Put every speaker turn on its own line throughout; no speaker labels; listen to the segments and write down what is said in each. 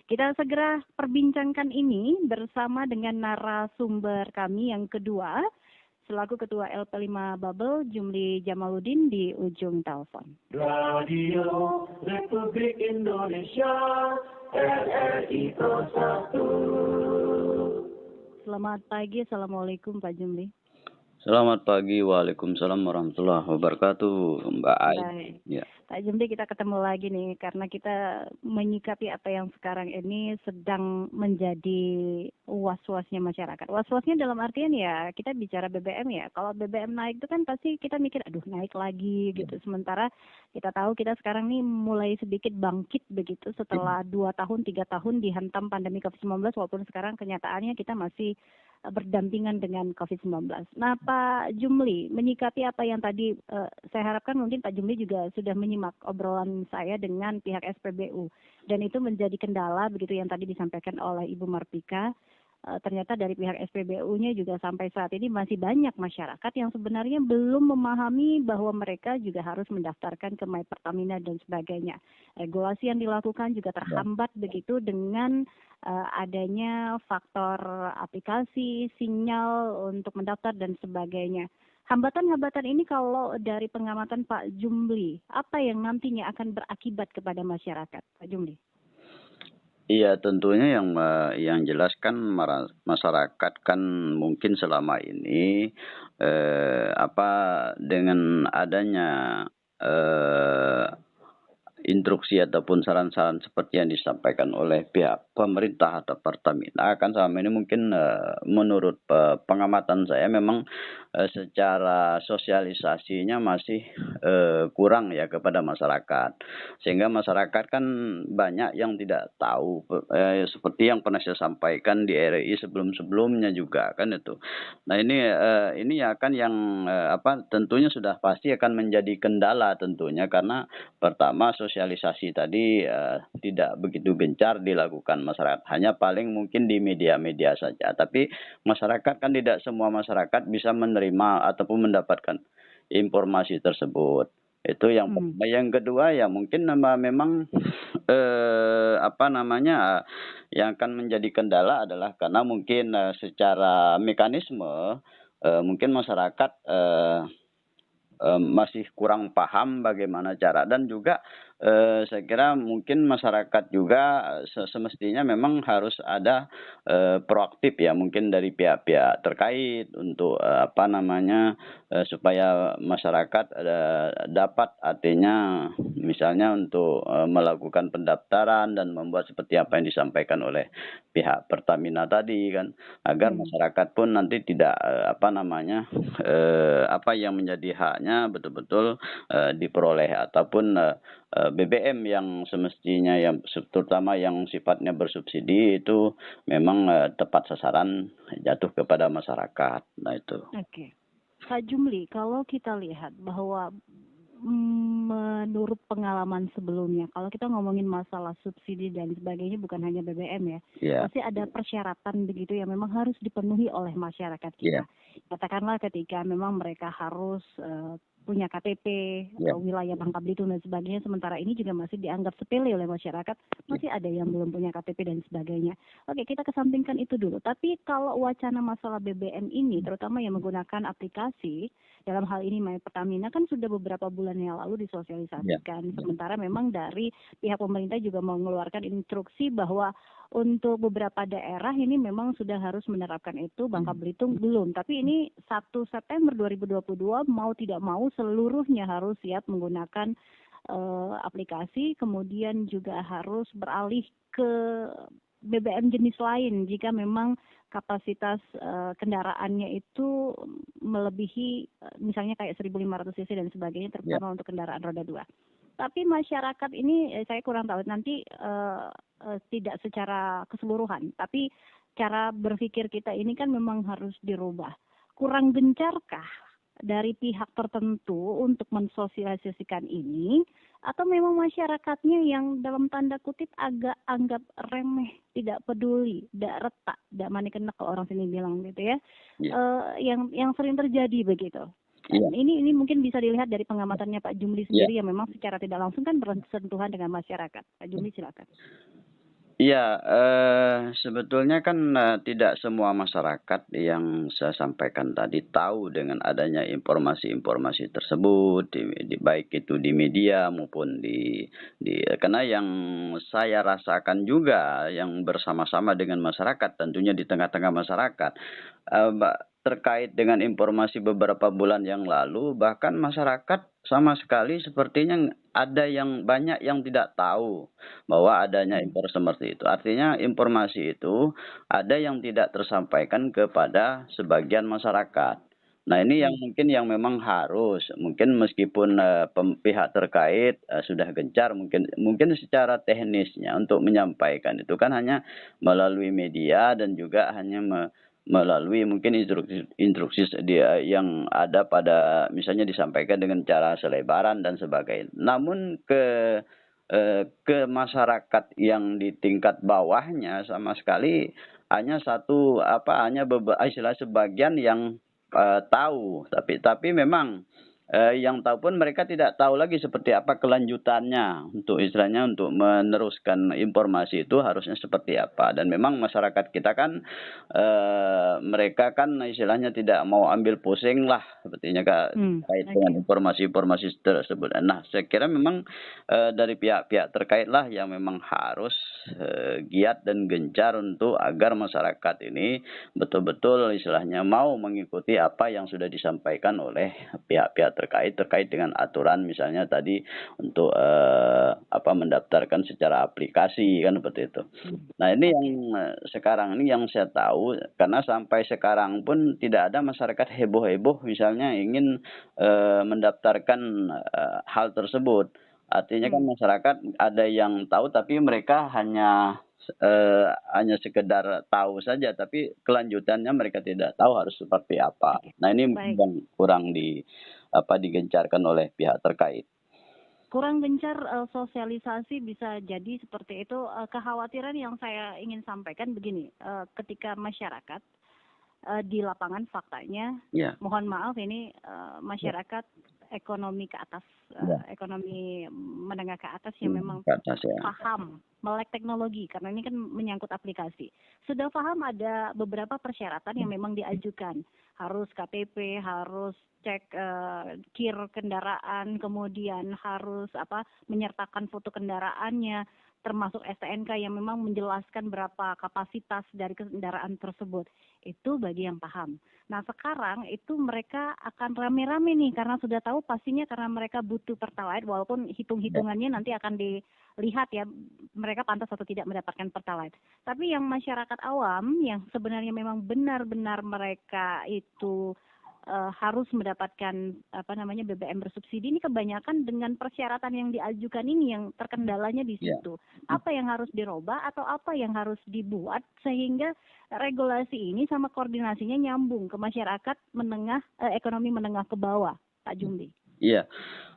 Kita segera perbincangkan ini bersama dengan narasumber kami yang kedua, selaku Ketua LP5 Bubble, Jumli Jamaluddin di ujung telepon.
Radio Republik Indonesia, RRI Pro 1.
Selamat pagi, Assalamualaikum Pak Jumli.
Selamat pagi, waalaikumsalam warahmatullahi wabarakatuh, Mbak Ai.
Baik.
Ya.
Pak Jumli, kita ketemu lagi nih karena kita menyikapi apa yang sekarang ini sedang menjadi was-wasnya masyarakat. Was-wasnya dalam artian ya kita bicara BBM ya. Kalau BBM naik itu kan pasti kita mikir aduh naik lagi gitu. Sementara kita tahu kita sekarang nih mulai sedikit bangkit begitu setelah 2 tahun 3 tahun dihantam pandemi COVID-19 walaupun sekarang kenyataannya kita masih berdampingan dengan COVID-19. Nah, Pak Jumli, menyikapi apa yang tadi saya harapkan mungkin Pak Jumli juga sudah menyimak obrolan saya dengan pihak SPBU. Dan itu menjadi kendala begitu yang tadi disampaikan oleh Ibu Martika. Ternyata dari pihak SPBU-nya juga sampai saat ini masih banyak masyarakat yang sebenarnya belum memahami bahwa mereka juga harus mendaftarkan ke My Pertamina dan sebagainya. Regulasi yang dilakukan juga terhambat begitu dengan adanya faktor aplikasi, sinyal untuk mendaftar dan sebagainya. Hambatan-hambatan ini kalau dari pengamatan Pak Jumli, apa yang nantinya akan berakibat kepada masyarakat, Pak Jumli?
Iya, tentunya yang jelas kan masyarakat kan mungkin selama ini dengan adanya instruksi ataupun saran-saran seperti yang disampaikan oleh pihak pemerintah atau Pertamina kan selama ini mungkin menurut pengamatan saya memang secara sosialisasinya masih kurang ya kepada masyarakat, sehingga masyarakat kan banyak yang tidak tahu seperti yang pernah saya sampaikan di RRI sebelum-sebelumnya juga kan itu. Nah ini akan yang tentunya sudah pasti akan menjadi kendala tentunya karena pertama sosialisasi tadi tidak begitu gencar dilakukan masyarakat, hanya paling mungkin di media-media saja. Tapi masyarakat kan tidak semua masyarakat bisa menerima ataupun mendapatkan informasi tersebut. Itu yang pertama. Yang kedua ya mungkin memang yang akan menjadi kendala adalah karena mungkin secara mekanisme mungkin masyarakat masih kurang paham bagaimana cara, dan juga saya kira mungkin masyarakat juga semestinya memang harus ada proaktif ya mungkin dari pihak-pihak terkait untuk supaya masyarakat dapat artinya misalnya untuk melakukan pendaftaran dan membuat seperti apa yang disampaikan oleh pihak Pertamina tadi kan, agar masyarakat pun nanti tidak apa yang menjadi haknya betul-betul diperoleh, ataupun BBM yang semestinya yang terutama yang sifatnya bersubsidi itu memang tepat sasaran jatuh kepada masyarakat. Nah itu.
Oke. Pak Jumli, kalau kita lihat bahwa menurut pengalaman sebelumnya, kalau kita ngomongin masalah subsidi dan sebagainya bukan hanya BBM ya, pasti ada persyaratan begitu yang memang harus dipenuhi oleh masyarakat kita. Katakanlah ketika memang mereka harus punya KTP atau wilayah Bangka Belitung dan sebagainya, sementara ini juga masih dianggap sepele oleh masyarakat, masih ada yang belum punya KTP dan sebagainya. Oke, kita kesampingkan itu dulu. Tapi kalau wacana masalah BBM ini, terutama yang menggunakan aplikasi, dalam hal ini My Pertamina kan sudah beberapa bulan yang lalu disosialisasikan. Sementara memang dari pihak pemerintah juga mengeluarkan instruksi bahwa untuk beberapa daerah ini memang sudah harus menerapkan itu, Bangka Belitung belum. Tapi ini 1 September 2022 mau tidak mau seluruhnya harus siap menggunakan aplikasi, kemudian juga harus beralih ke BBM jenis lain jika memang kapasitas kendaraannya itu melebihi misalnya kayak 1.500 cc dan sebagainya, terutama untuk kendaraan roda 2. Tapi masyarakat ini saya kurang tahu nanti tidak secara keseluruhan, tapi cara berpikir kita ini kan memang harus dirubah. Kurang gencarkah dari pihak tertentu untuk mensosialisasikan ini, atau memang masyarakatnya yang dalam tanda kutip agak anggap remeh, tidak peduli, tidak retak, tidak manik-enek kalau orang sini bilang gitu ya, yang sering terjadi begitu. Ini mungkin bisa dilihat dari pengamatannya Pak Jumli sendiri yang memang secara tidak langsung kan bersentuhan dengan masyarakat. Pak Jumli silakan.
Iya, sebetulnya kan, tidak semua masyarakat yang saya sampaikan tadi tahu dengan adanya informasi-informasi tersebut, baik itu di media maupun karena yang saya rasakan juga yang bersama-sama dengan masyarakat, tentunya di tengah-tengah masyarakat, terkait dengan informasi beberapa bulan yang lalu, bahkan masyarakat sama sekali sepertinya ada yang banyak yang tidak tahu bahwa adanya informasi seperti itu. Artinya informasi itu ada yang tidak tersampaikan kepada sebagian masyarakat. Nah, ini yang mungkin yang memang harus, mungkin meskipun, pihak terkait, sudah gencar mungkin secara teknisnya untuk menyampaikan itu kan hanya melalui media dan juga hanya melalui mungkin instruksi dia yang ada pada misalnya disampaikan dengan cara selebaran dan sebagainya. Namun ke masyarakat yang di tingkat bawahnya sama sekali hanya istilah sebagian yang, tahu. Tapi memang, yang tahu pun mereka tidak tahu lagi seperti apa kelanjutannya untuk istilahnya untuk meneruskan informasi itu harusnya seperti apa. Dan memang masyarakat kita kan, mereka kan istilahnya tidak mau ambil pusing lah sepertinya Kak, terkait dengan informasi-informasi tersebut. Nah, saya kira memang, dari pihak-pihak terkait lah yang memang harus, giat dan gencar untuk agar masyarakat ini betul-betul istilahnya mau mengikuti apa yang sudah disampaikan oleh pihak-pihak terkait dengan aturan misalnya tadi untuk, mendaftarkan secara aplikasi kan seperti itu. Nah, ini yang, sekarang ini yang saya tahu karena sampai sekarang pun tidak ada masyarakat heboh-heboh misalnya ingin, mendaftarkan, hal tersebut. Artinya kan masyarakat ada yang tahu tapi mereka hanya sekedar tahu saja tapi kelanjutannya mereka tidak tahu harus seperti apa. Nah, ini mungkin yang kurang digencarkan oleh pihak terkait.
Kurang gencar sosialisasi bisa jadi seperti itu. Kekhawatiran yang saya ingin sampaikan begini, ketika masyarakat di lapangan faktanya, mohon maaf ini masyarakat ekonomi ke atas, ekonomi menengah ke atas yang memang paham melek teknologi karena ini kan menyangkut aplikasi. Sudah paham ada beberapa persyaratan yang memang diajukan, harus KTP, harus cek kir kendaraan, kemudian harus menyertakan foto kendaraannya, termasuk STNK yang memang menjelaskan berapa kapasitas dari kendaraan tersebut. Itu bagi yang paham. Nah, sekarang itu mereka akan rame-rame nih karena sudah tahu pastinya karena mereka butuh Pertalite walaupun hitung-hitungannya nanti akan dilihat ya mereka pantas atau tidak mendapatkan Pertalite. Tapi yang masyarakat awam yang sebenarnya memang benar-benar mereka itu harus mendapatkan BBM bersubsidi ini kebanyakan dengan persyaratan yang diajukan ini yang terkendalanya di situ. Apa yang harus dirubah atau apa yang harus dibuat sehingga regulasi ini sama koordinasinya nyambung ke masyarakat ekonomi menengah ke bawah, Pak Jumli.
Iya.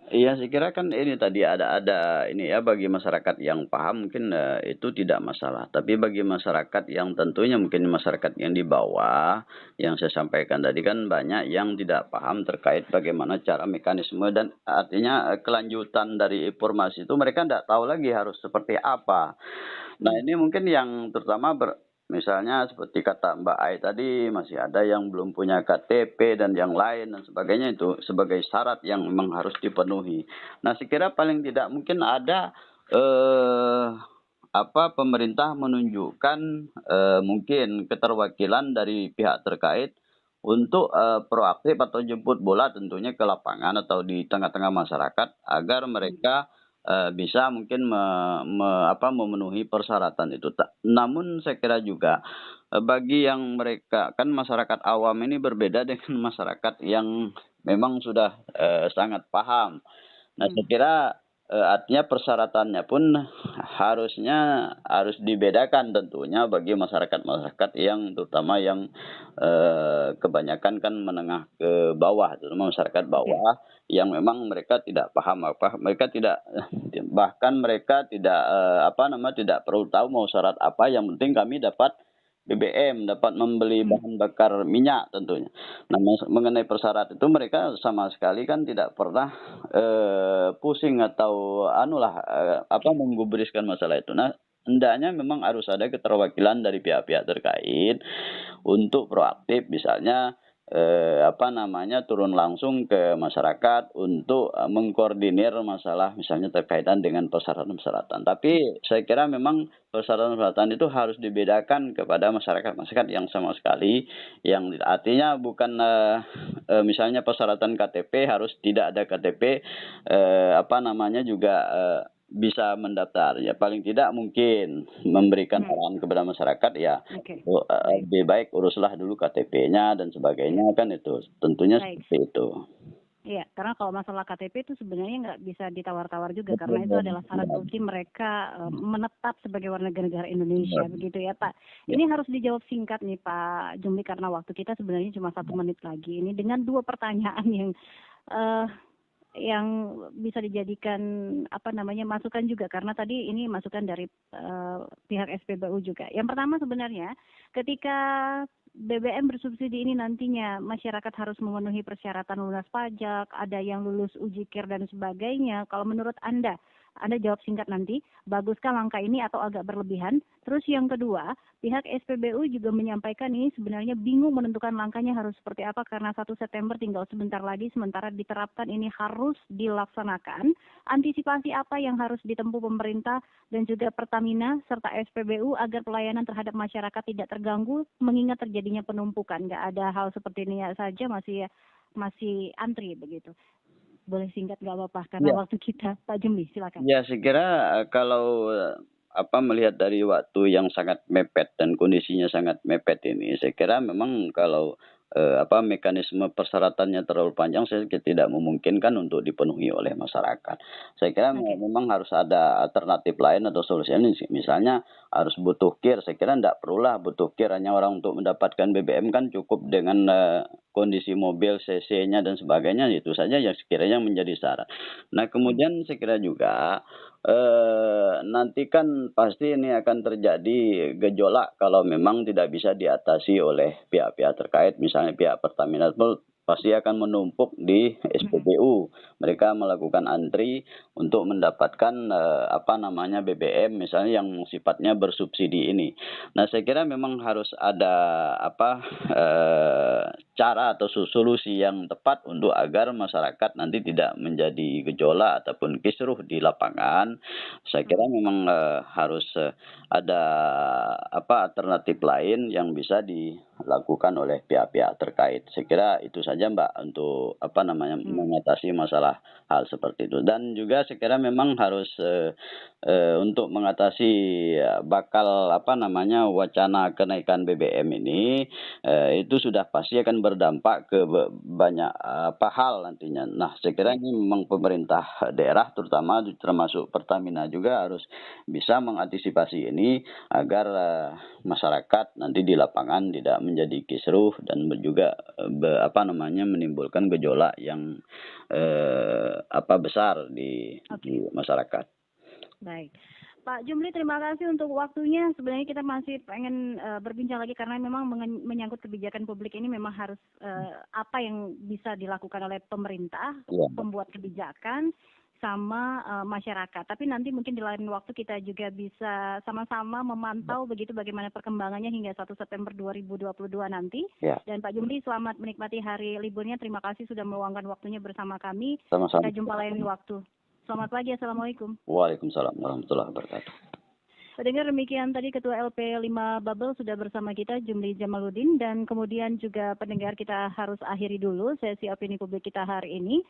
Iya, saya kira kan ini tadi ada ini ya bagi masyarakat yang paham mungkin, itu tidak masalah. Tapi bagi masyarakat yang tentunya mungkin masyarakat yang di bawah, yang saya sampaikan tadi kan banyak yang tidak paham terkait bagaimana cara mekanisme dan artinya, kelanjutan dari informasi itu mereka tidak tahu lagi harus seperti apa. Nah, ini mungkin yang terutama misalnya seperti kata Mbak Ai tadi, masih ada yang belum punya KTP dan yang lain dan sebagainya itu sebagai syarat yang memang harus dipenuhi. Nah, saya kira paling tidak mungkin ada pemerintah menunjukkan mungkin keterwakilan dari pihak terkait untuk proaktif atau jemput bola tentunya ke lapangan atau di tengah-tengah masyarakat agar mereka bisa mungkin memenuhi persyaratan itu. Namun saya kira juga bagi yang mereka kan masyarakat awam ini berbeda dengan masyarakat yang memang sudah sangat paham. Nah, saya kira artinya persyaratannya pun harus dibedakan tentunya bagi masyarakat-masyarakat yang terutama yang kebanyakan kan menengah ke bawah, terutama masyarakat bawah yang memang mereka tidak paham mereka tidak bahkan mereka tidak tidak perlu tahu mau syarat apa, yang penting kami dapat BBM, dapat membeli bahan bakar minyak tentunya. Nah, mengenai persyarat itu mereka sama sekali kan tidak pernah pusing atau menggubriskan masalah itu. Nah, hendaknya memang harus ada keterwakilan dari pihak-pihak terkait untuk proaktif, misalnya turun langsung ke masyarakat untuk mengkoordinir masalah misalnya terkaitan dengan persyaratan-persyaratan. Tapi saya kira memang persyaratan-persyaratan itu harus dibedakan kepada masyarakat yang sama sekali, yang artinya bukan misalnya persyaratan KTP harus tidak ada KTP juga bisa mendaftar. Ya paling tidak mungkin memberikan arahan kepada masyarakat ya lebih baik uruslah dulu KTP-nya dan sebagainya, kan itu. Tentunya seperti itu.
Iya, karena kalau masalah KTP itu sebenarnya nggak bisa ditawar-tawar juga, karena itu adalah syarat ultim mereka menetap sebagai warga negara Indonesia, begitu ya Pak. Ini harus dijawab singkat nih Pak Jumli, karena waktu kita sebenarnya cuma 1 menit lagi. Ini dengan 2 pertanyaan yang bisa dijadikan masukan juga, karena tadi ini masukan dari pihak SPBU juga. Yang pertama sebenarnya ketika BBM bersubsidi ini nantinya masyarakat harus memenuhi persyaratan lunas pajak, ada yang lulus uji KIR dan sebagainya. Kalau menurut Anda jawab singkat nanti, baguskah langkah ini atau agak berlebihan? Terus yang kedua, pihak SPBU juga menyampaikan ini sebenarnya bingung menentukan langkahnya harus seperti apa karena 1 September tinggal sebentar lagi, sementara diterapkan ini harus dilaksanakan. Antisipasi apa yang harus ditempuh pemerintah dan juga Pertamina serta SPBU agar pelayanan terhadap masyarakat tidak terganggu mengingat terjadinya penumpukan. Nggak ada hal seperti ini saja masih antri begitu. Boleh singkat nggak apa-apa karena waktu kita. Pak Jumli, silakan.
Ya, saya kira kalau melihat dari waktu yang sangat mepet dan kondisinya sangat mepet ini, saya kira memang kalau mekanisme persyaratannya terlalu panjang, saya tidak memungkinkan untuk dipenuhi oleh masyarakat. Saya kira memang harus ada alternatif lain atau solusi lain, misalnya harus butuh KIR. Saya kira tidak perlulah butuh KIR, hanya orang untuk mendapatkan BBM kan cukup dengan kondisi mobil, CC-nya dan sebagainya, itu saja yang sekiranya menjadi syarat. Nah kemudian saya kira juga nanti kan pasti ini akan terjadi gejolak kalau memang tidak bisa diatasi oleh pihak-pihak terkait, misalnya pihak Pertamina pasti akan menumpuk di SPBU. Mereka melakukan antri untuk mendapatkan BBM misalnya yang sifatnya bersubsidi ini. Nah, saya kira memang harus ada cara atau solusi yang tepat untuk agar masyarakat nanti tidak menjadi gejolak ataupun kisruh di lapangan. Saya kira memang harus ada alternatif lain yang bisa dilakukan oleh pihak-pihak terkait. Saya kira itu saja Mbak untuk mengatasi masalah hal seperti itu. Dan juga saya kira memang harus untuk mengatasi bakal wacana kenaikan BBM ini itu sudah pasti akan berdampak ke banyak hal nantinya. Nah, saya kira ini memang pemerintah daerah termasuk Pertamina juga harus bisa mengantisipasi ini agar masyarakat nanti di lapangan tidak menjadi kisruh dan juga menimbulkan gejolak yang besar di masyarakat.
Baik. Pak Jumli, terima kasih untuk waktunya. Sebenarnya kita masih pengen berbincang lagi karena memang menyangkut kebijakan publik ini memang harus apa yang bisa dilakukan oleh pemerintah, pembuat kebijakan, sama masyarakat. Tapi nanti mungkin di lain waktu kita juga bisa sama-sama memantau begitu bagaimana perkembangannya hingga 1 September 2022 nanti. Dan Pak Jumli, selamat menikmati hari liburnya. Terima kasih sudah meluangkan waktunya bersama kami.
Sama-sama.
Kita jumpa lain waktu. Selamat pagi, Assalamualaikum.
Waalaikumsalam warahmatullahi wabarakatuh.
Pendengar, demikian tadi Ketua LP5 Babel sudah bersama kita, Jumli Jamaluddin, dan kemudian juga pendengar kita harus akhiri dulu sesi opini publik kita hari ini.